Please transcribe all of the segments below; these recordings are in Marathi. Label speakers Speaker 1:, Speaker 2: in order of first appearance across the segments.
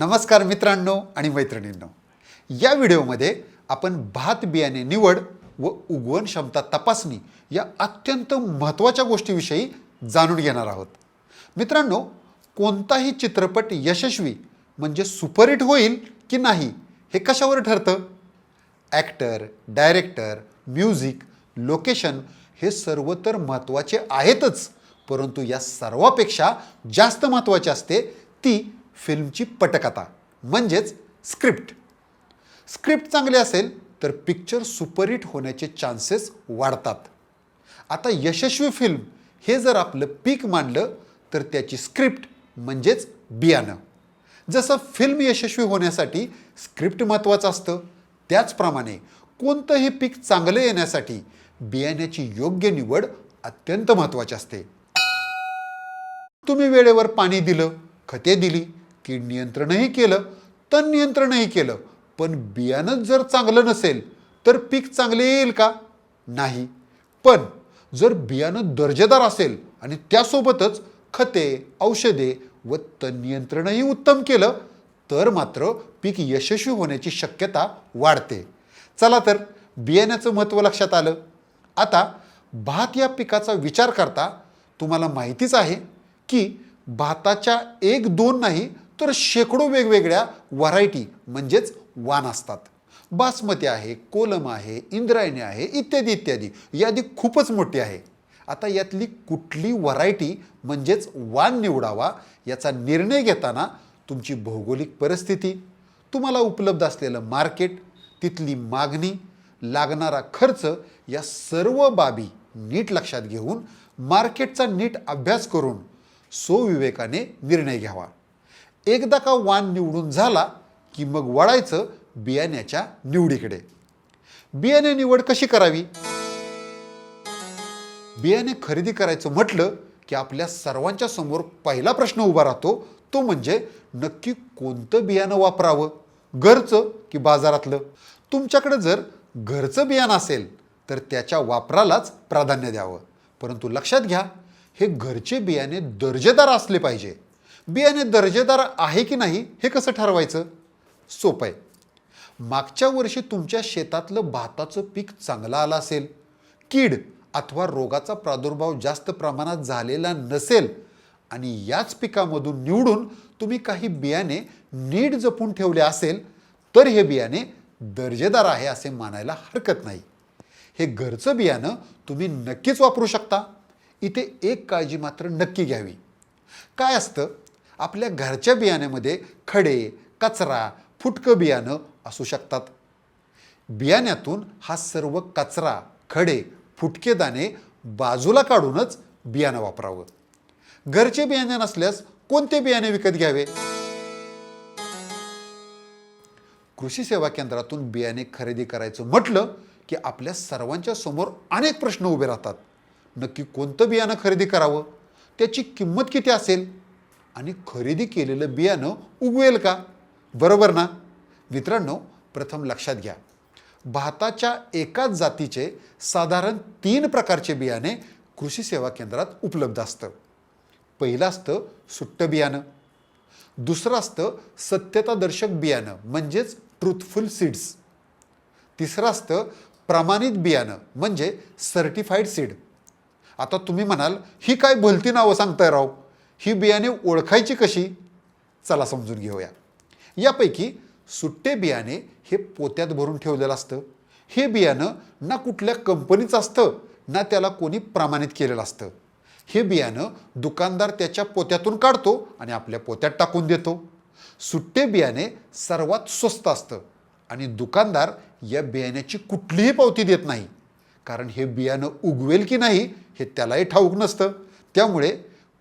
Speaker 1: नमस्कार मित्रांनो आणि मैत्रिणींनो, या व्हिडिओमध्ये आपण भात बियाणे निवड व उगवण क्षमता तपासणी या अत्यंत महत्त्वाच्या गोष्टीविषयी जाणून घेणार आहोत. मित्रांनो, कोणताही चित्रपट यशस्वी म्हणजे सुपरहिट होईल की नाही हे कशावर ठरतं? ॲक्टर, डायरेक्टर, म्युझिक, लोकेशन हे सर्व तर महत्त्वाचे आहेतच, परंतु या सर्वापेक्षा जास्त महत्त्वाची असते ती फिल्मची पटकथा म्हणजेच स्क्रिप्ट. स्क्रिप्ट चांगले असेल तर पिक्चर सुपरहिट होण्याचे चान्सेस वाढतात. आता यशस्वी फिल्म हे जर आपलं पीक मानलं तर त्याची स्क्रिप्ट म्हणजेच बियाणं. जसं फिल्म यशस्वी होण्यासाठी स्क्रिप्ट महत्त्वाचं असतं, त्याचप्रमाणे कोणतंही पीक चांगलं येण्यासाठी बियाण्याची योग्य निवड अत्यंत महत्त्वाची असते. तुम्ही वेळेवर पाणी दिलं, खते दिली, कीड नियंत्रणही केलं, तण नियंत्रणही केलं, पण बियाणंच जर चांगलं नसेल तर पीक चांगले येईल का? नाही. पण जर बियाणं दर्जेदार असेल आणि त्यासोबतच खते, औषधे व तण नियंत्रणही उत्तम केलं तर मात्र पीक यशस्वी होण्याची शक्यता वाढते. चला तर बियाण्याचं महत्त्व लक्षात आलं. आता भात या पिकाचा विचार करता तुम्हाला माहितीच आहे की भाताच्या एक दोन नाही तर शेकडो वेगवेगळ्या व्हरायटी म्हणजेच वाण असतात. बासमती आहे, कोलम आहे, इंद्रायणी आहे, इत्यादी इत्यादी. यादी खूपच मोठी आहे. आता यातली कुठली व्हरायटी म्हणजेच वाण निवडावा याचा निर्णय घेताना तुमची भौगोलिक परिस्थिती, तुम्हाला उपलब्ध असलेलं मार्केट, तिथली मागणी, लागणारा खर्च या सर्व बाबी नीट लक्षात घेऊन मार्केटचा नीट अभ्यास करून सोविवेकाने निर्णय घ्यावा. एकदा का वाण निवडून झाला की मग वळायचं बियाण्याच्या निवडीकडे. बियाणे निवड कशी करावी? बियाणे खरेदी करायचं म्हटलं की आपल्या सर्वांच्या समोर पहिला प्रश्न उभा राहतो, तो म्हणजे नक्की कोणतं बियाणं वापरावं, घरचं की बाजारातलं. तुमच्याकडे जर घरचं बियाणं असेल तर त्याच्या वापरालाच प्राधान्य द्यावं. परंतु लक्षात घ्या, हे घरचे बियाणे दर्जेदार असले पाहिजे. बियाणे दर्जेदार आहे की नाही हे कसं ठरवायचं? सोपं आहे. मागच्या वर्षी तुमच्या शेतातलं भाताचं पीक चांगलं आलं असेल, कीड अथवा रोगाचा प्रादुर्भाव जास्त प्रमाणात झालेला नसेल आणि याच पिकामधून निवडून तुम्ही काही बियाणे नीट जपून ठेवले असेल तर हे बियाणे दर्जेदार आहे असे मानायला हरकत नाही. हे घरचं बियाणं तुम्ही नक्कीच वापरू शकता. इथे एक काळजी मात्र नक्की घ्यावी. काय असतं, आपल्या घरच्या बियाण्यामध्ये खडे, कचरा, फुटकं बियाणं असू शकतात. बियाण्यातून हा सर्व कचरा, खडे, फुटके दाणे बाजूला काढूनच बियाणं वापरावं. घरचे बियाणे नसल्यास कोणते बियाणे विकत घ्यावे? कृषी सेवा केंद्रातून बियाणे खरेदी करायचं म्हटलं की आपल्या सर्वांच्या समोर अनेक प्रश्न उभे राहतात. नक्की कोणतं बियाणं खरेदी करावं, त्याची किंमत किती असेल आणि खरेदी केलेलं बियाणं उगवेल का? बरोबर ना? मित्रांनो, प्रथम लक्षात घ्या, भाताच्या एकाच जातीचे साधारण 3 प्रकारचे बियाणे कृषी सेवा केंद्रात उपलब्ध असतं. पहिलं असतं सुट्टं बियाणं, दुसरं असतं सत्यतादर्शक बियाणं म्हणजेच ट्रूथफुल सीड्स, तिसरं असतं प्रमाणित बियाणं म्हणजे सर्टिफाईड सीड. आता तुम्ही म्हणाल, ही काय भलती नावं सांगताय राव, ही बियाणे ओळखायची कशी? चला समजून घेऊया. यापैकी सुट्टे बियाणे हे पोत्यात भरून ठेवलेलं असतं. हे बियाणं ना कुठल्या कंपनीचं असतं ना त्याला कोणी प्रमाणित केलेलं असतं. हे बियाणं दुकानदार त्याच्या पोत्यातून काढतो आणि आपल्या पोत्यात टाकून देतो. सुट्टे बियाणे सर्वात स्वस्त असतं आणि दुकानदार या बियाण्याची कुठलीही पावती देत नाही, कारण हे बियाणं उगवेल की नाही हे त्यालाही ठाऊक नसतं. त्यामुळे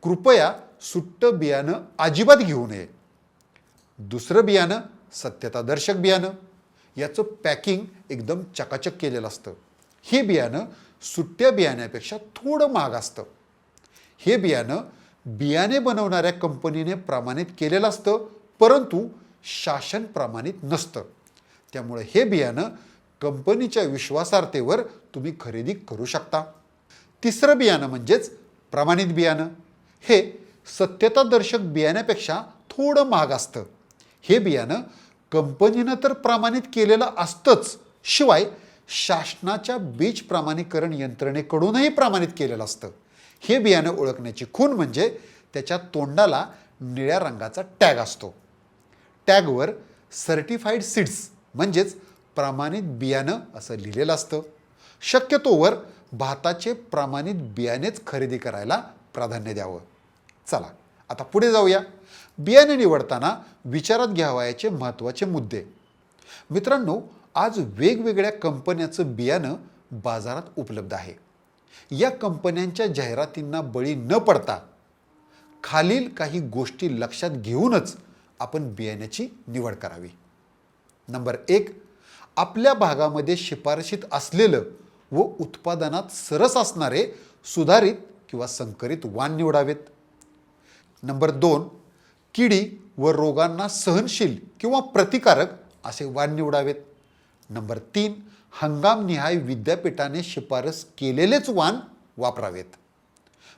Speaker 1: कृपया सुट्टं बियाणं अजिबात घेऊ नये. दुसरं बियाणं सत्यतादर्शक बियाणं. याचं पॅकिंग एकदम चकाचक केलेलं असतं. हे बियाणं सुट्ट्या बियाण्यापेक्षा थोडं महाग असतं. हे बियाणं बियाणे बनवणाऱ्या कंपनीने प्रमाणित केलेलं असतं, परंतु शासन प्रमाणित नसतं. त्यामुळे हे बियाणं कंपनीच्या विश्वासार्हतेवर तुम्ही खरेदी करू शकता. तिसरं बियाणं म्हणजेच प्रमाणित बियाणं. हे सत्यतादर्शक बियाण्यापेक्षा थोडं महाग असतं. हे बियाणं कंपनीनं तर प्रमाणित केलेलं असतंच, शिवाय शासनाच्या बीज प्रमाणीकरण यंत्रणेकडूनही प्रमाणित केलेलं असतं. हे बियाणं ओळखण्याची खूण म्हणजे त्याच्या तोंडाला निळ्या रंगाचा टॅग असतो. टॅगवर सर्टिफाईड सीड्स म्हणजेच प्रमाणित बियाणं असं लिहिलेलं असतं. शक्यतोवर भाताचे प्रमाणित बियाणेच खरेदी करायला प्राधान्य द्यावं. चला आता पुढे जाऊया. बियाणे निवडताना विचारात घ्यावयाचे महत्त्वाचे मुद्दे. मित्रांनो, आज वेगवेगळ्या कंपन्यांचं बियाणं बाजारात उपलब्ध आहे. या कंपन्यांच्या जाहिरातींना बळी न पडता खालील काही गोष्टी लक्षात घेऊनच आपण बियाण्याची निवड करावी. नंबर 1, आपल्या भागामध्ये शिफारशीत असलेलं व उत्पादनात सरस असणारे सुधारित किंवा संकरित वाण निवडावेत. नंबर 2, किडी व रोगांना सहनशील किंवा प्रतिकारक असे वाण निवडावेत. नंबर 3, हंगामनिहाय विद्यापीठाने शिफारस केलेलेच वाण वापरावेत.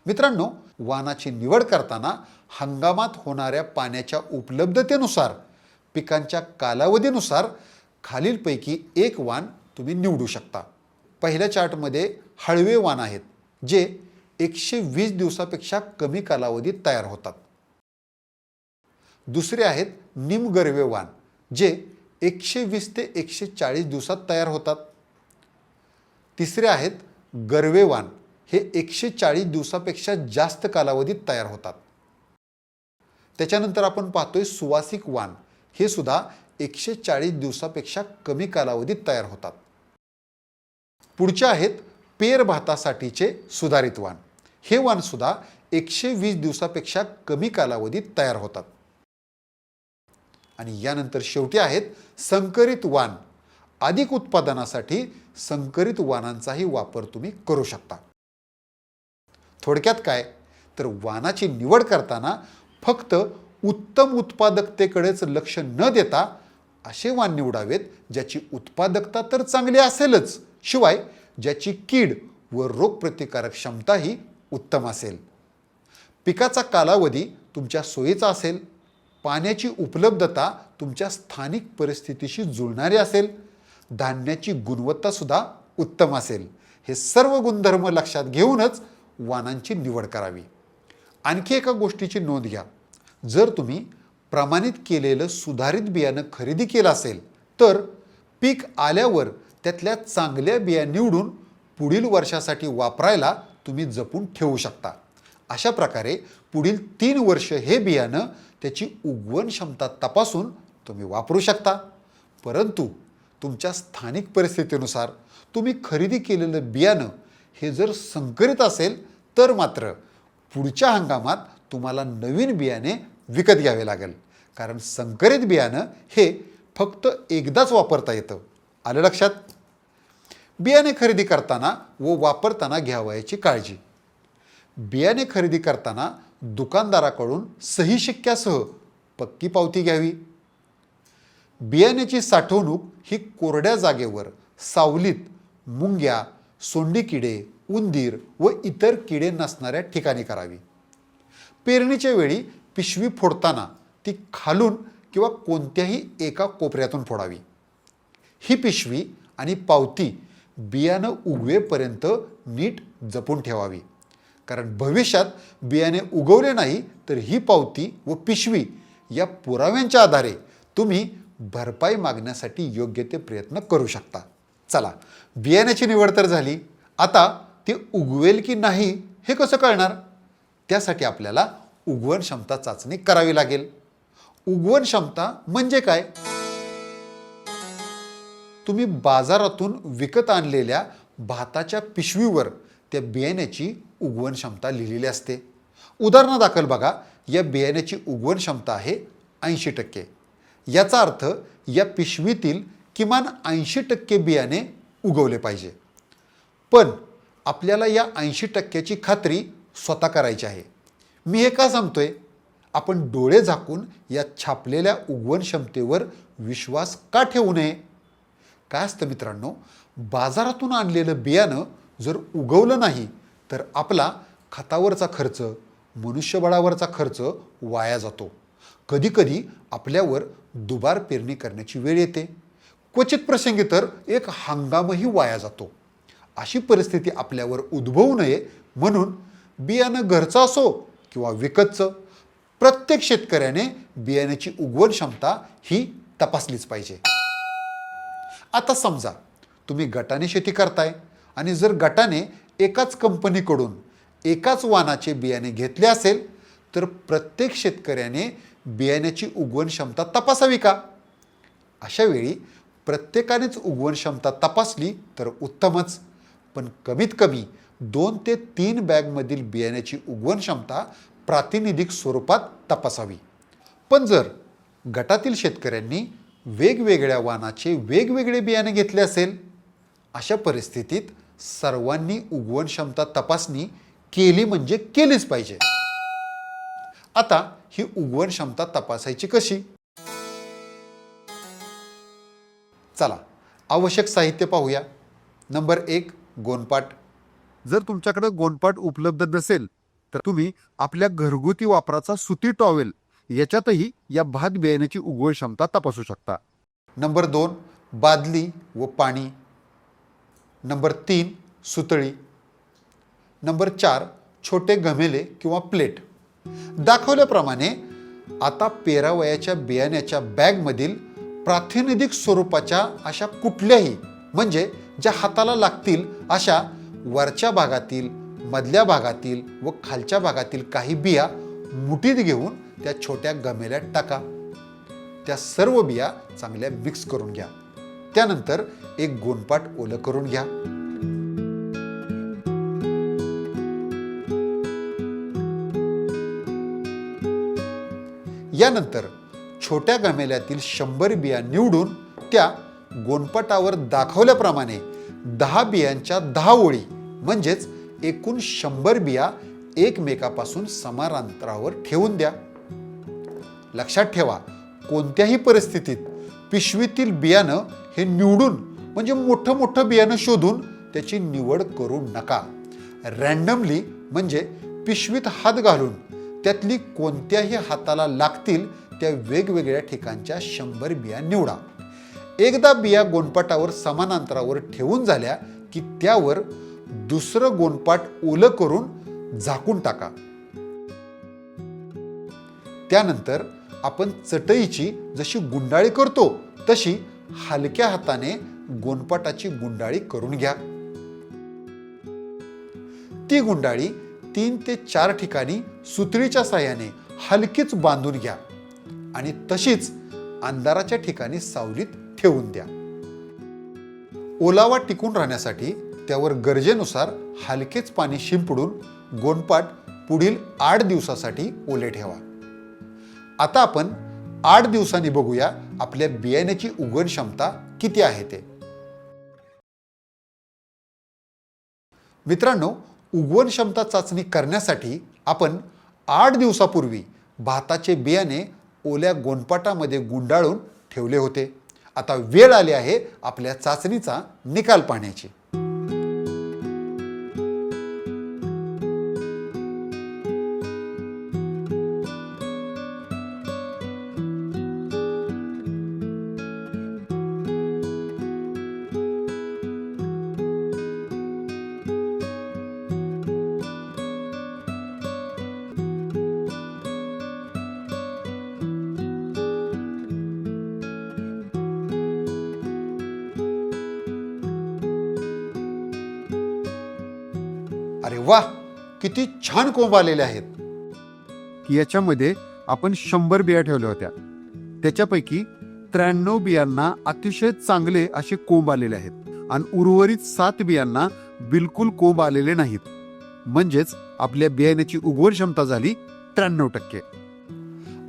Speaker 1: मित्रांनो, वाणाची निवड करताना हंगामात होणाऱ्या पाण्याच्या उपलब्धतेनुसार, पिकांच्या कालावधीनुसार खालीलपैकी एक वाण तुम्ही निवडू शकता. पहिल्या चार्टमध्ये हळवे वाण आहेत, जे 120 दिवसापेक्षा कमी कालावधीत तयार होतात. दुसरे आहेत निमगर्वे वाण, जे 120 ते 140 दिवसात तयार होतात. तिसरे आहेत गरवे वाण, हे 140 दिवसापेक्षा जास्त कालावधीत तयार होतात. त्याच्यानंतर आपण पाहतोय सुवासिक वाण, हे सुद्धा 140 दिवसापेक्षा कमी कालावधीत तयार होतात. पुढचे आहेत पेर भातासाठीचे सुधारित वाण. हे वाण सुद्धा 120 दिवसापेक्षा कमी कालावधीत तयार होतात. आणि यानंतर शेवटी आहेत संकरित वाण. अधिक उत्पादनासाठी संकरित वाणांचाही वापर तुम्ही करू शकता. थोडक्यात काय, तर वाणाची निवड करताना फक्त उत्तम उत्पादकतेकडेच लक्ष न देता असे वाण निवडावेत ज्याची उत्पादकता तर चांगली असेलच, शिवाय ज्याची कीड व रोगप्रतिकारक क्षमताही उत्तम असेल. पिकाचा कालावधी तुमच्या सोयीचा असेल, पाण्याची उपलब्धता तुमच्या स्थानिक परिस्थितीशी जुळणारी असेल, धान्याची गुणवत्ता सुद्धा उत्तम असेल. हे सर्व गुणधर्म लक्षात घेऊनच वाणांची निवड करावी. आणखी एका गोष्टीची नोंद घ्या. जर तुम्ही प्रमाणित केलेलं सुधारित बियाणं खरेदी केलं असेल, तर पीक आल्यावर त्यातल्या चांगल्या बिया निवडून पुढील वर्षासाठी वापरायला तुम्ही जपून ठेवू शकता. अशा प्रकारे पुढील 3 वर्ष हे बियाणं त्याची उगवण क्षमता तपासून तुम्ही वापरू शकता. परंतु तुमच्या स्थानिक परिस्थितीनुसार तुम्ही खरेदी केलेलं बियाणं हे जर संकरित असेल, तर मात्र पुढच्या हंगामात तुम्हाला नवीन बियाणे विकत घ्यावे लागेल. कारण संकरित बियाणं हे फक्त एकदाच वापरता येतं. आलं लक्षात? बियाणे खरेदी करताना व वापरताना घ्यावयाची काळजी. बियाणे खरेदी करताना दुकानदाराकडून सही शिक्क्यासह पक्की पावती घ्यावी. बियाण्याची साठवणूक ही कोरड्या जागेवर, सावलीत, मुंग्या, सोंडी किडे, उंदीर व इतर किडे नसणाऱ्या ठिकाणी करावी. पेरणीच्या वेळी पिशवी फोडताना ती खालून किंवा कोणत्याही एका कोपऱ्यातून फोडावी. ही पिशवी आणि पावती बियाणं उगवेपर्यंत नीट जपून ठेवावी. कारण भविष्यात बियाणे उगवले नाही तर ही पावती व पिशवी या पुराव्यांच्या आधारे तुम्ही भरपाई मागण्यासाठी योग्य ते प्रयत्न करू शकता. चला, बियाण्याची निवड तर झाली. आता ते उगवेल की नाही हे कसं कळणार? त्यासाठी आपल्याला उगवण क्षमता चाचणी करावी लागेल. उगवण क्षमता म्हणजे काय? तुम्ही बाजारातून विकत आणलेल्या भाताच्या पिशवीवर त्या बियाण्याची उगवण क्षमता लिहिलेली असते. उदाहरणादाखल बघा, या बियाण्याची उगवण क्षमता आहे 80%. याचा अर्थ या पिशवीतील किमान 80% बियाणे उगवले पाहिजे. पण आपल्याला या 80%ची खात्री स्वतः करायची आहे. मी हे का सांगतोय? आपण डोळे झाकून या छापलेल्या उगवण क्षमतेवर विश्वास का ठेवू नये? काय असतं मित्रांनो, बाजारातून आणलेलं बियाणं जर उगवलं नाही तर आपला खतावरचा खर्च, मनुष्यबळावरचा खर्च वाया जातो. कधीकधी आपल्यावर दुबार पेरणी करण्याची वेळ येते. क्वचित प्रसंगी तर एक हंगामही वाया जातो. अशी परिस्थिती आपल्यावर उद्भवू नये म्हणून बियाणं घरचं असो किंवा विकतचं, प्रत्येक शेतकऱ्याने बियाण्याची उगवण क्षमता ही तपासलीच पाहिजे. आता समजा तुम्ही गटाने शेती करताय आणि जर गटाने एकाच कंपनीकडून एकाच वाणाचे बियाणे घेतले असेल तर प्रत्येक शेतकऱ्याने बियाण्याची उगवण क्षमता तपासावी का? अशा वेळी प्रत्येकानेच उगवण क्षमता तपासली तर उत्तमच, पण कमीत कमी 2 ते 3 बॅगमधील बियाण्याची उगवण क्षमता प्रातिनिधिक स्वरूपात तपासावी. पण जर गटातील शेतकऱ्यांनी वेगवेगळ्या वाणाचे वेगवेगळे बियाणे घेतले असेल, अशा परिस्थितीत सर्वांनी उगवण क्षमता तपासणी केली म्हणजे केलीच पाहिजे. आता ही उगवण क्षमता तपासायची कशी? चला आवश्यक साहित्य पाहूया. नंबर 1, गोणपाट.
Speaker 2: जर तुमच्याकडे गोणपाट उपलब्ध नसेल तर तुम्ही आपल्या घरगुती वापराचा सुती टॉवेल याच्यातही या भात बियाण्याची उगवण क्षमता तपासू शकता.
Speaker 1: नंबर 2, बादली व पाणी. नंबर 3, सुतळी. नंबर 4, छोटे घमेले किंवा प्लेट. दाखवल्याप्रमाणे आता पेरावयाच्या बियाण्याच्या बॅगमधील प्रातिनिधिक स्वरूपाच्या अशा कुठल्याही म्हणजे ज्या हाताला लागतील अशा वरच्या भागातील, मधल्या भागातील व खालच्या भागातील काही बिया मुठीत घेऊन त्या छोट्या गमेल्यात टाका. त्या सर्व बिया चांगल्या मिक्स करून घ्या. त्यानंतर एक गोणपाट ओलं करून घ्या. यानंतर छोट्या गमेल्यातील 100 बिया निवडून त्या गोणपाटावर दाखवल्याप्रमाणे 10 बियांच्या 10 ओळी म्हणजेच एकूण 100 बिया एकमेकापासून समान अंतरावर ठेवून द्या. लक्षात ठेवा, कोणत्याही परिस्थितीत पिशवीतील बियाणं हे निवडून म्हणजे मोठं बियाणं शोधून त्याची निवड करू नका. रँडमली म्हणजे पिशवीत हात घालून त्यातली कोणत्याही हाताला लागतील त्या वेगवेगळ्या ठिकाणच्या 100 बिया निवडा. एकदा बिया गोणपाटावर समान अंतरावर ठेवून झाल्या की त्यावर दुसरं गोणपाट ओलं करून झाकून टाका. त्यानंतर आपण चटईची जशी गुंडाळी करतो तशी हलक्या हाताने गोणपाटाची गुंडाळी करून घ्या. ती गुंडाळी 3 ते 4 ठिकाणी सुतळीच्या साहाय्याने हलकीच बांधून घ्या आणि तशीच अंधाराच्या ठिकाणी सावलीत ठेवून द्या. ओलावा टिकून राहण्यासाठी त्यावर गरजेनुसार हलकेच पाणी शिंपडून गोणपाट पुढील 8 दिवसासाठी ओले ठेवा. आता आपण 8 दिवसांनी बघूया आपल्या बियाण्याची उगवण क्षमता किती आहे ते. मित्रांनो, उगवण क्षमता चाचणी करण्यासाठी आपण 8 दिवसापूर्वी भाताचे बियाणे ओल्या गोणपाटामध्ये गुंडाळून ठेवले होते. आता वेळ आली आहे आपल्या चाचणीचा निकाल पाहण्याची. अरे वा, किती छान कोंब आलेले आहेत.
Speaker 2: की याच्यामध्ये आपण 100 बिया ठेवल्या होत्या, त्याच्यापैकी 93 बियांना अतिशय चांगले असे कोंब आलेले आहेत आणि उर्वरित 7 बियांना बिलकुल कोंब आलेले नाहीत. म्हणजेच आपल्या बियाण्याची उगवण क्षमता झाली 93%.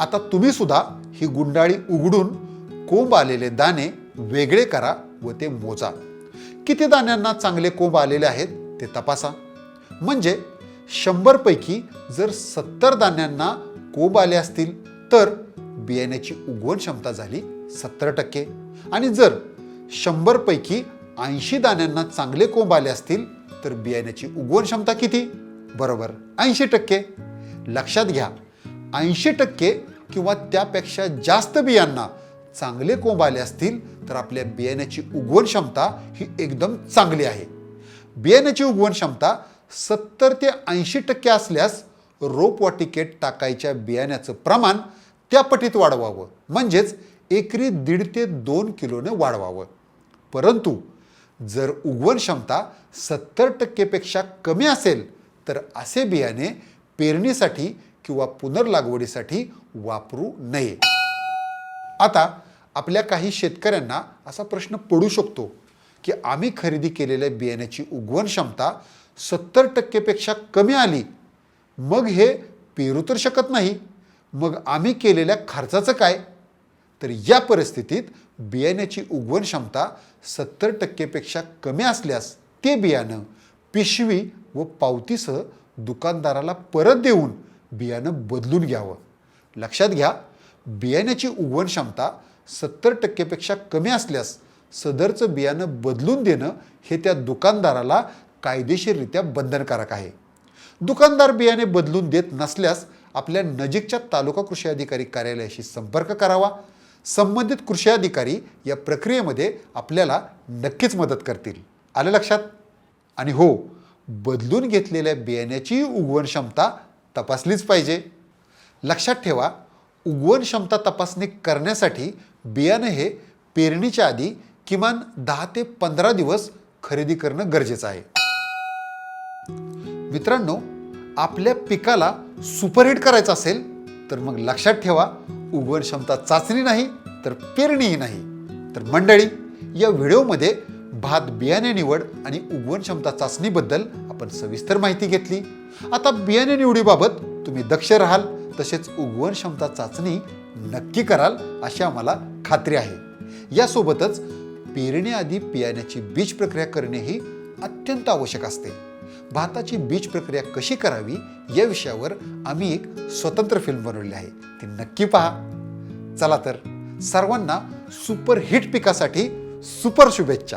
Speaker 1: आता तुम्ही सुद्धा ही गुंडाळी उघडून कोंब आलेले दाणे वेगळे करा व ते मोजा. किती दाण्यांना चांगले कोंब आलेले आहेत ते तपासा. म्हणजे 100 पैकी जर 70 दाण्यांना कोंब आले असतील तर बियाण्याची उगवण क्षमता झाली 70%. आणि जर 100 पैकी 80 दाण्यांना चांगले कोंब आले असतील तर बियाण्याची उगवण क्षमता किती? बरोबर, 80%. लक्षात घ्या, 80% किंवा त्यापेक्षा जास्त बियांना चांगले कोंब आले असतील तर आपल्या बियाण्याची उगवण क्षमता ही एकदम चांगली आहे. बियाण्याची उगवण क्षमता 70 ते 80% असल्यास रोपवाटिकेत टाकायच्या बियाण्याचं प्रमाण त्या पटीत वाढवावं, म्हणजेच एकरी 1.5 ते 2 किलोने वाढवावं. परंतु जर उगवण क्षमता 70% पेक्षा कमी असेल तर असे बियाणे पेरणीसाठी किंवा पुनर्लागवडीसाठी वापरू नये. आता आपल्या काही शेतकऱ्यांना असा प्रश्न पडू शकतो की आम्ही खरेदी केलेल्या बियाण्याची उगवण क्षमता 70% पेक्षा कमी आली, मग हे पेरू तर शकत नाही, मग आम्ही केलेल्या खर्चाचं काय? तर या परिस्थितीत बियाण्याची उगवण क्षमता 70% पेक्षा कमी असल्यास ते बियाणं पिशवी व पावतीसह दुकानदाराला परत देऊन बियाणं बदलून घ्यावं. लक्षात घ्या, बियाण्याची उगवण क्षमता 70% पेक्षा कमी असल्यास सदरचं बियाणं बदलून देणं हे त्या दुकानदाराला कायदेशीररित्या बंधनकारक आहे. दुकानदार बियाणे बदलून देत नसल्यास आपल्या नजीकच्या तालुका कृषी अधिकारी कार्यालयाशी संपर्क करावा. संबंधित कृषी अधिकारी या प्रक्रियेमध्ये आपल्याला नक्कीच मदत करतील. आलं लक्षात? आणि हो, बदलून घेतलेल्या बियाण्याची उगवण क्षमता तपासलीच पाहिजे. लक्षात ठेवा, उगवण क्षमता तपासणी करण्यासाठी बियाणं हे पेरणीच्या आधी किमान 10 ते 15 दिवस खरेदी करणं गरजेचं आहे. मित्रांनो, आपल्या पिकाला सुपरहिट करायचं असेल तर मग लक्षात ठेवा, उगवण क्षमता चाचणी नाही तर पेरणीही नाही. तर मंडळी, या व्हिडिओमध्ये भात बियाणे निवड आणि उगवण क्षमता चाचणीबद्दल आपण सविस्तर माहिती घेतली. आता बियाणे निवडीबाबत तुम्ही दक्ष राहाल, तसेच उगवण क्षमता चाचणी नक्की कराल अशी आम्हाला खात्री आहे. यासोबतच पेरणीआधी बियाण्याची बीज प्रक्रिया करणे ही अत्यंत आवश्यक असते. भाताची बीज प्रक्रिया कशी करावी या विषयावर आम्ही एक स्वतंत्र फिल्म बनवली आहे, ती नक्की पहा. चला तर, सर्वांना सुपर हिट पिकासाठी सुपर शुभेच्छा.